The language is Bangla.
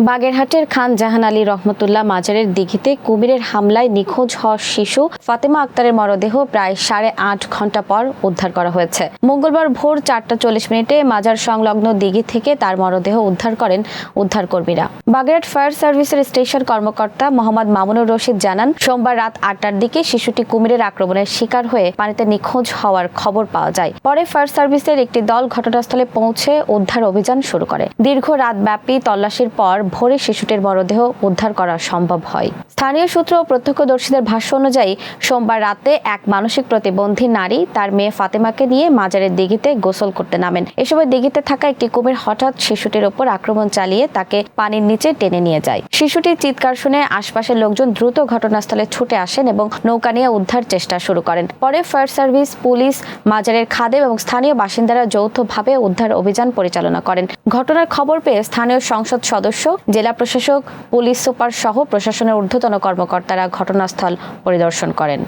বাগেরহাটের খান জাহান আলী রহমতুল্লাহ মাজারের দিঘিতে কুমিরের হামলায় নিখোঁজ হওয়া শিশু ফাতেমা আক্তারের মরদেহ প্রায় 8.5 ঘন্টা পর উদ্ধার করা হয়েছে। মঙ্গলবার ভোর 4:40 মাজার সংলগ্ন দিঘি থেকে তার মরদেহ উদ্ধার করেন উদ্ধারকর্মীরা। বাগেরহাট ফায়ার সার্ভিসের স্টেশন কর্মকর্তা মোহাম্মদ মামুনুর রশিদ জানান, সোমবার রাত 8টার দিকে শিশুটি কুমিরের আক্রমণের শিকার হয়ে পানিতে নিখোঁজ হওয়ার খবর পাওয়া যায়। পরে ফায়ার সার্ভিসের একটি দল ঘটনাস্থলে পৌঁছে উদ্ধার অভিযান শুরু করে। দীর্ঘ রাতব্যাপী তল্লাশির পর ভোরে শিশুটির মরদেহ উদ্ধার করা সম্ভব হয়। স্থানীয় সূত্র ও প্রত্যক্ষদর্শীদের ভাষ্য অনুযায়ী সোমবার রাতে এক মানসিক প্রতিবন্ধী নারী তার মেয়ে ফাতেমাকে নিয়ে মাজারের দিঘিতে গোসল করতে নামেন। এ সময় দিঘিতে থাকা একটি কুমির হঠাৎ শিশুটির ওপর আক্রমণ চালিয়ে তাকে পানির নিচে টেনে নিয়ে যায়। শিশুটির চিৎকার শুনে আশপাশের লোকজন দ্রুত ঘটনাস্থলে ছুটে আসেন এবং নৌকা নিয়ে উদ্ধার চেষ্টা শুরু করেন। পরে ফায়ার সার্ভিস, পুলিশ, মাজারের খাদেম এবং স্থানীয় বাসিন্দারা যৌথভাবে উদ্ধার অভিযান পরিচালনা করেন। ঘটনার খবর পেয়ে স্থানীয় সংসদ সদস্য, জেলা প্রশাসক, পুলিশ সুপার সহ প্রশাসনের ঊর্ধ্বতন কর্মকর্তারা ঘটনাস্থল পরিদর্শন করেন।